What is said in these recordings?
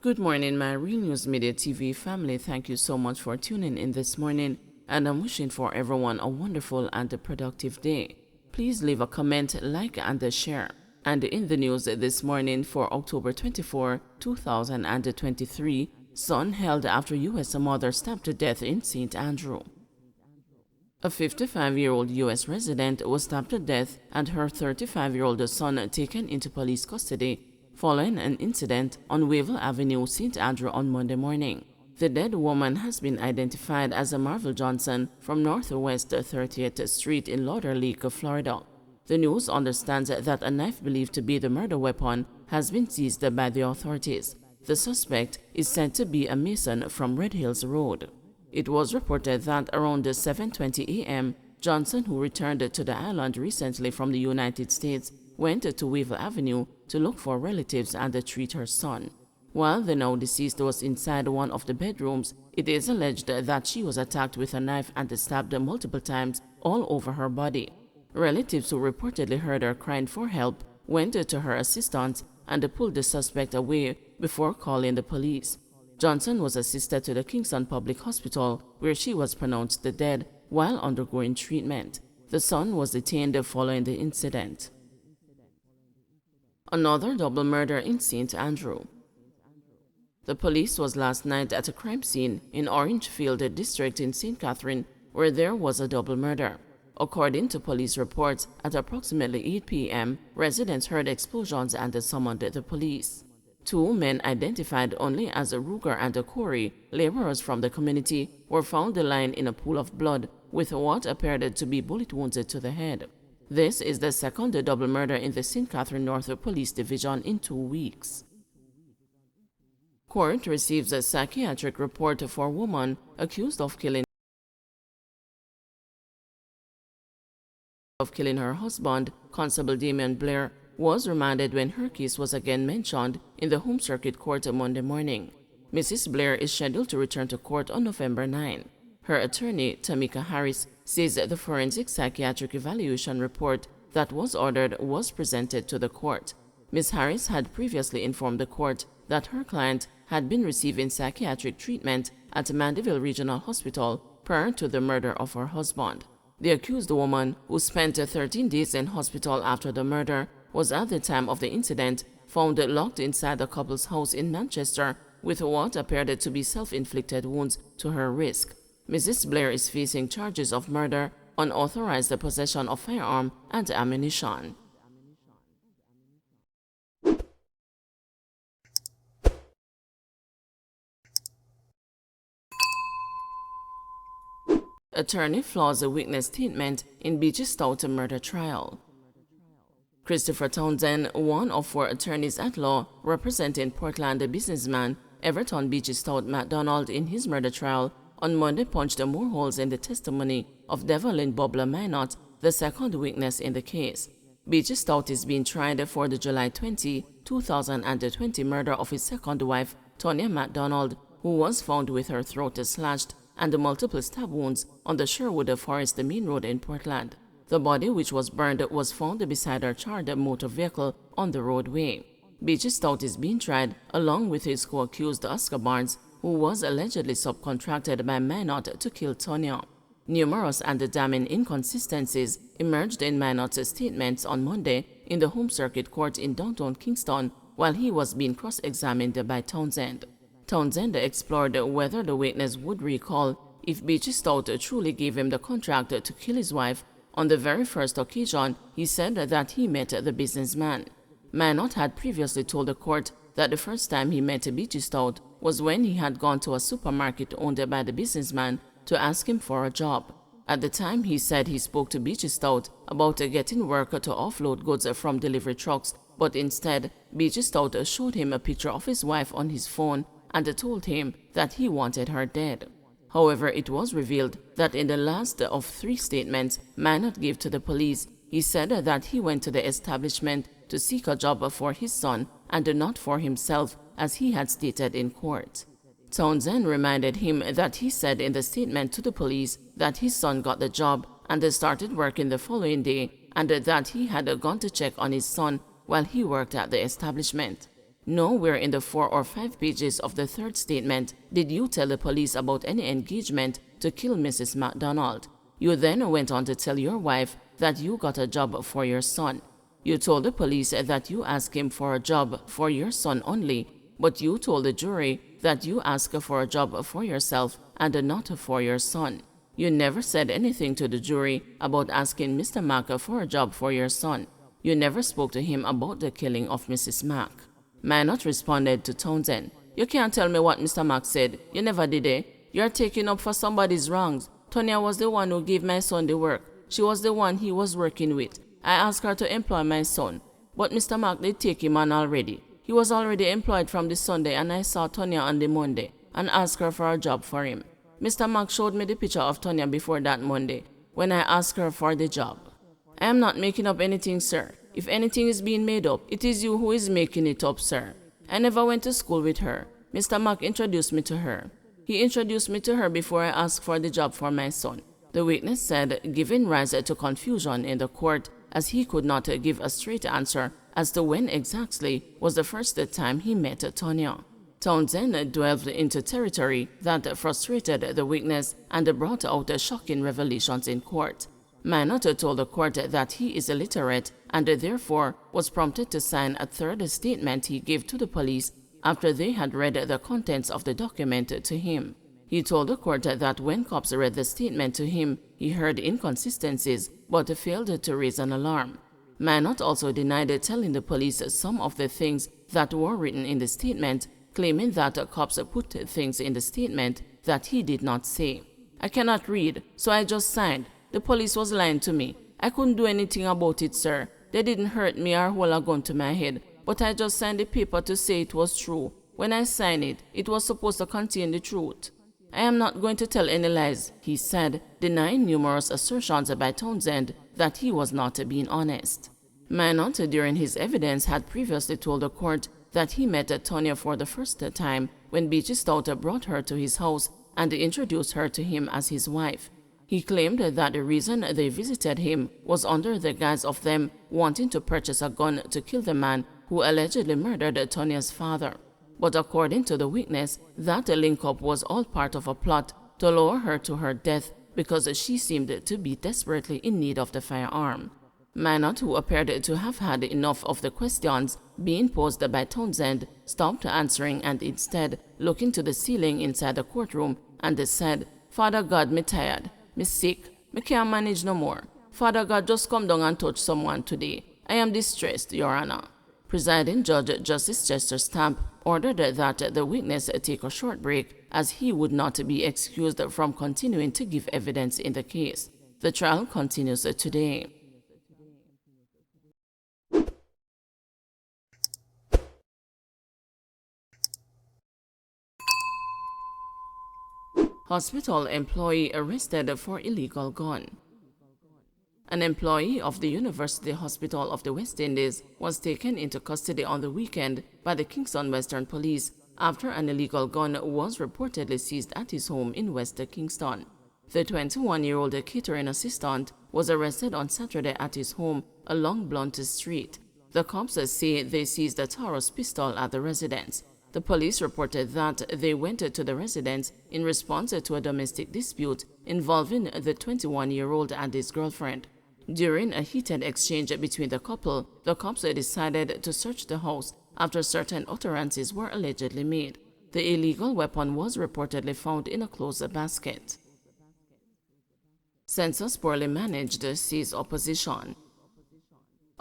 Good morning, my Real News Media TV family. Thank you so much for tuning in this morning, and I'm wishing for everyone a wonderful and a productive day. Please leave a comment, like, and a share. And in the news this morning for October 24, 2023, son held after U.S. mother stabbed to death in St. Andrew. A 55-year-old U.S. resident was stabbed to death and her 35-year-old son taken into police custody following an incident on Wavell Avenue, St. Andrew on Monday morning. The dead woman has been identified as Marvel Johnson from Northwest 30th Street in Lauder Lake, Florida. The news understands that a knife believed to be the murder weapon has been seized by the authorities. The suspect is said to be a mason from Red Hills Road. It was reported that around 7:20 a.m., Johnson, who returned to the island recently from the United States, went to Wavell Avenue to look for relatives and treat her son. While the now deceased was inside one of the bedrooms, it is alleged that she was attacked with a knife and stabbed multiple times all over her body. Relatives who reportedly heard her crying for help went to her assistance and pulled the suspect away before calling the police. Johnson was assisted to the Kingston Public Hospital, where she was pronounced dead while undergoing treatment. The son was detained following the incident. Another double murder in St. Andrew. The police was last night at a crime scene in Orangefield District in St. Catherine, where there was a double murder. According to police reports, at approximately 8 p.m., residents heard explosions and summoned the police. Two men identified only as Ruger and Corey, laborers from the community, were found lying in a pool of blood with what appeared to be bullet wounds to the head. This is the second double murder in the St. Catherine North Police Division in 2 weeks. Court receives a psychiatric report for woman accused of killing her husband. Constable Damian Blair was remanded when her case was again mentioned in the Home Circuit Court Monday morning. Mrs. Blair is scheduled to return to court on November 9. Her attorney, Tamika Harris, says the forensic psychiatric evaluation report that was ordered was presented to the court. Ms. Harris had previously informed the court that her client had been receiving psychiatric treatment at Mandeville Regional Hospital prior to the murder of her husband. The accused woman, who spent 13 days in hospital after the murder, was at the time of the incident found locked inside the couple's house in Manchester with what appeared to be self-inflicted wounds to her wrist. Mrs. Blair is facing charges of murder, unauthorized possession of firearm, and ammunition. Attorney flaws a witness statement in Beach-Stout murder trial. Christopher Townsend, one of 4 attorneys at law representing Portland businessman Everton Beach-Stout MacDonald in his murder trial, on Monday punched more holes in the testimony of Devlin Bobler Minot, the second witness in the case. Beach-Stout is being tried for the July 20, 2020 murder of his second wife, Tonya MacDonald, who was found with her throat slashed and multiple stab wounds on the Sherwood Forest Main Road in Portland. The body, which was burned, was found beside her charred motor vehicle on the roadway. Beach-Stout is being tried along with his co-accused Oscar Barnes, who was allegedly subcontracted by Minot to kill Tonya. Numerous and damning inconsistencies emerged in Minot's statements on Monday in the Home Circuit Court in downtown Kingston while he was being cross-examined by Townsend. Townsend explored whether the witness would recall if Beach-Stout truly gave him the contract to kill his wife. On the very first occasion, he said that he met the businessman. Minot had previously told the court that the first time he met Beach-Stout was when he had gone to a supermarket owned by the businessman to ask him for a job. At the time, he said he spoke to Beach-Stout about getting work to offload goods from delivery trucks, but instead, Beach-Stout showed him a picture of his wife on his phone and told him that he wanted her dead. However, it was revealed that in the last of 3 statements Minot gave to the police, he said that he went to the establishment to seek a job for his son and not for himself, as he had stated in court. Townsend reminded him that he said in the statement to the police that his son got the job and started working the following day, and that he had gone to check on his son while he worked at the establishment. Nowhere in the 4 or 5 pages of the third statement did you tell the police about any engagement to kill Mrs. MacDonald. You then went on to tell your wife that you got a job for your son. You told the police that you asked him for a job for your son only, but you told the jury that you asked for a job for yourself and not for your son. You never said anything to the jury about asking Mr. Mack for a job for your son. You never spoke to him about the killing of Mrs. Mack. Minot responded to Townsend, "You can't tell me what Mr. Mack said. You never did it. You're taking up for somebody's wrongs. Tonya was the one who gave my son the work. She was the one he was working with. I asked her to employ my son. But Mr. Mack did take him on already. He was already employed from the Sunday, and I saw Tonya on the Monday and asked her for a job for him. Mr. Mack showed me the picture of Tonya before that Monday when I asked her for the job. I am not making up anything, sir. If anything is being made up, it is you who is making it up, sir. I never went to school with her. Mr. Mack introduced me to her. He introduced me to her before I asked for the job for my son," the witness said, giving rise to confusion in the court as he could not give a straight answer as to when exactly was the first time he met Tonya. Townsend delved into territory that frustrated the witness and brought out shocking revelations in court. Minot told the court that he is illiterate and therefore was prompted to sign a third statement he gave to the police after they had read the contents of the document to him. He told the court that when cops read the statement to him, he heard inconsistencies but failed to raise an alarm. Minot also denied telling the police some of the things that were written in the statement, claiming that cops put things in the statement that he did not say. "I cannot read, so I just signed. The police was lying to me. I couldn't do anything about it, sir. They didn't hurt me or hold a gun to my head, but I just signed the paper to say it was true. When I signed it, it was supposed to contain the truth. I am not going to tell any lies," he said, denying numerous assertions by Townsend that he was not being honest. Minot, during his evidence, had previously told the court that he met Tonya for the first time when Beach-Stout brought her to his house and introduced her to him as his wife. He claimed that the reason they visited him was under the guise of them wanting to purchase a gun to kill the man who allegedly murdered Tonya's father. But according to the witness, that link-up was all part of a plot to lure her to her death because she seemed to be desperately in need of the firearm. Minot, who appeared to have had enough of the questions being posed by Townsend, stopped answering and instead looking to the ceiling inside the courtroom and said, "Father God, me tired. Me sick. Me can't manage no more. Father God, just come down and touch someone today. I am distressed, Your Honor." Presiding Judge Justice Chester Stamp ordered that the witness take a short break as he would not be excused from continuing to give evidence in the case. The trial continues today. Hospital employee arrested for illegal gun. An employee of the University Hospital of the West Indies was taken into custody on the weekend by the Kingston Western Police after an illegal gun was reportedly seized at his home in West Kingston. The 21-year-old catering assistant was arrested on Saturday at his home along Blunt Street. The cops say they seized a Taurus pistol at the residence. The police reported that they went to the residence in response to a domestic dispute involving the 21-year-old and his girlfriend. During a heated exchange between the couple, the cops decided to search the house after certain utterances were allegedly made. The illegal weapon was reportedly found in a closed basket. Census poorly managed sees opposition.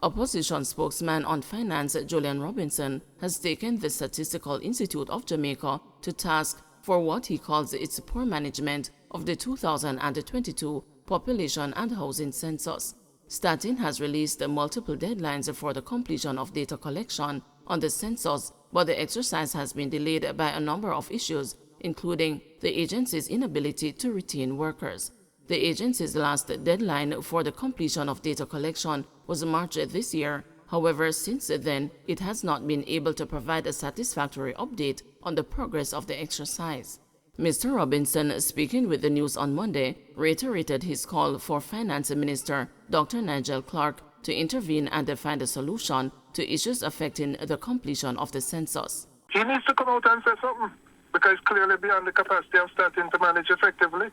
Opposition spokesman on finance Julian Robinson has taken the Statistical Institute of Jamaica to task for what he calls its poor management of the 2022 population and housing census. Statin has released multiple deadlines for the completion of data collection on the census, but the exercise has been delayed by a number of issues, including the agency's inability to retain workers. The agency's last deadline for the completion of data collection was March this year. However, since then, it has not been able to provide a satisfactory update on the progress of the exercise. Mr. Robinson, speaking with the news on Monday, reiterated his call for Finance Minister Dr. Nigel Clark to intervene and find a solution to to issues affecting the completion of the census. He needs to come out and say something, because it's clearly beyond the capacity of starting to manage effectively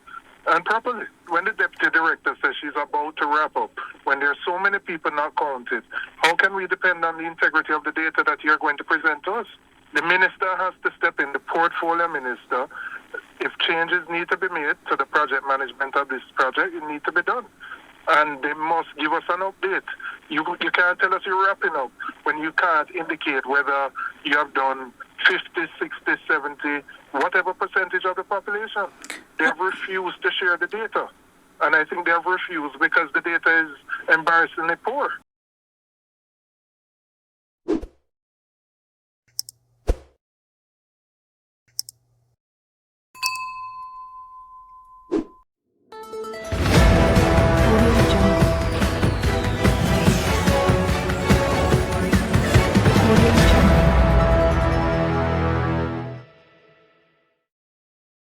and properly. When the deputy director says she's about to wrap up, when there are so many people not counted, how can we depend on the integrity of the data that you're going to present to us? The minister has to step in, the portfolio minister. If changes need to be made to the project management of this project, it needs to be done. And they must give us an update. You can't tell us you're wrapping up when you can't indicate whether you have done 50, 60, 70, whatever percentage of the population. They have refused to share the data. And I think they have refused because the data is embarrassingly poor.